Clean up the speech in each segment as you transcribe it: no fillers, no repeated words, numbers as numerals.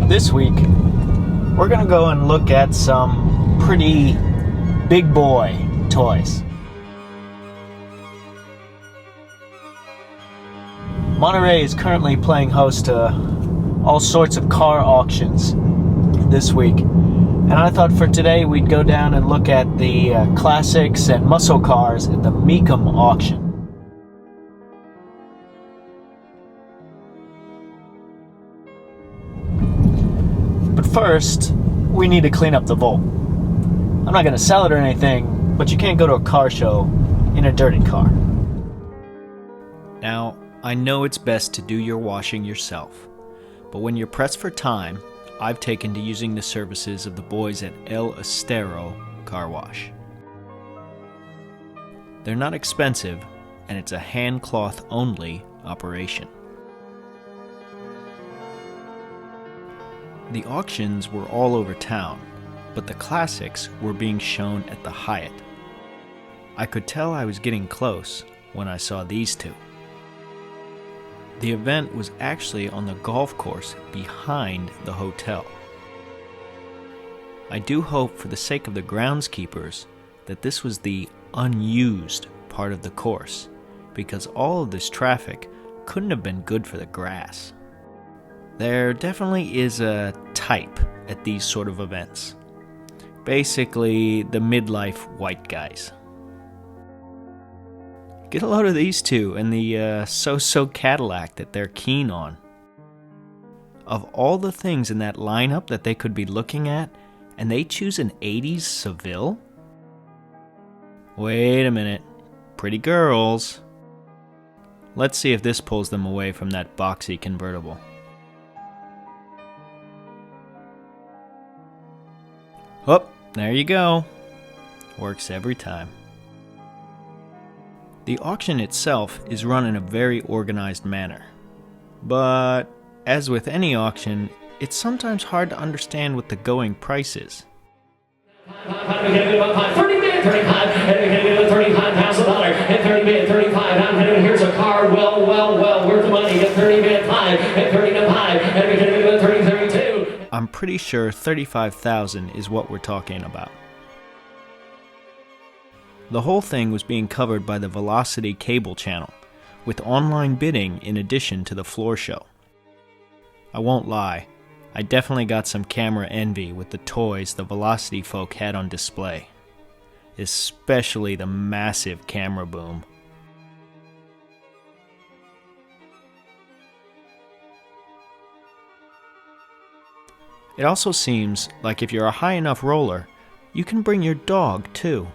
This week, we're gonna go and look at some pretty big boy toys. Monterey is currently playing host to all sorts of car auctions this week. And I thought for today we'd go down and look at the classics and muscle cars at the Mecum auction. But first, we need to clean up the vault. I'm not going to sell it or anything, but you can't go to a car show in a dirty car. Now, I know it's best to do your washing yourself, but when you're pressed for time, I've taken to using the services of the boys at El Estero Car Wash. They're not expensive, and it's a hand cloth only operation. The auctions were all over town, but the classics were being shown at the Hyatt. I could tell I was getting close when I saw these two. The event was actually on the golf course behind the hotel. I do hope, for the sake of the groundskeepers, that this was the unused part of the course, because all of this traffic couldn't have been good for the grass. There definitely is a type at these sort of events. Basically, the midlife white guys. Get a load of these two and the so-so Cadillac that they're keen on. Of all the things in that lineup that they could be looking at, and they choose an 80s Seville? Wait a minute. Pretty girls. Let's see if this pulls them away from that boxy convertible. Oh, there you go. Works every time. The auction itself is run in a very organized manner. But, as with any auction, it's sometimes hard to understand what the going price is. $35,000. Here's a car, well worth the money. Get 30 bid 5, and 30 to 5, and we can do it 30, 32. I'm pretty sure $35,000 is what we're talking about. The whole thing was being covered by the Velocity cable channel, with online bidding in addition to the floor show. I won't lie, I definitely got some camera envy with the toys the Velocity folk had on display, especially the massive camera boom. It also seems like if you're a high enough roller, you can bring your dog too.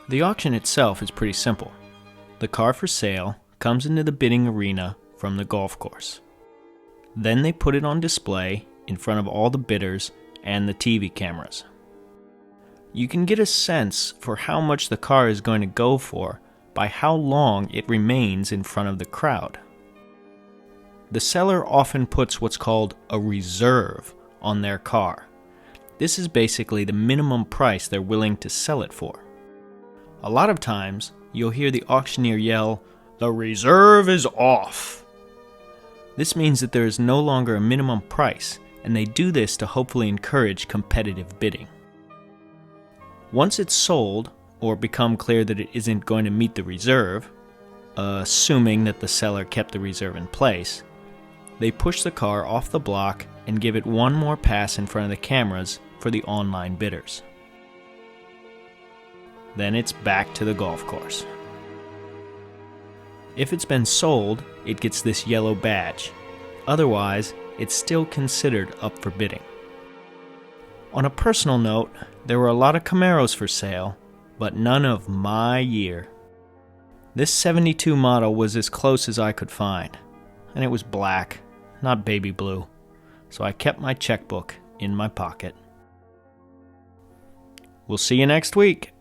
The auction itself is pretty simple. The car for sale comes into the bidding arena from the golf course. Then they put it on display in front of all the bidders and the TV cameras. You can get a sense for how much the car is going to go for by how long it remains in front of the crowd. The seller often puts what's called a reserve on their car. This is basically the minimum price they're willing to sell it for. A lot of times, you'll hear the auctioneer yell, "The reserve is off." This means that there is no longer a minimum price, and they do this to hopefully encourage competitive bidding. Once it's sold, or become clear that it isn't going to meet the reserve, assuming that the seller kept the reserve in place, they push the car off the block and give it one more pass in front of the cameras for the online bidders. Then it's back to the golf course. If it's been sold, it gets this yellow badge. Otherwise, it's still considered up for bidding. On a personal note, there were a lot of Camaros for sale, but none of my year. This 72 model was as close as I could find, and it was black, not baby blue, so I kept my checkbook in my pocket. We'll see you next week.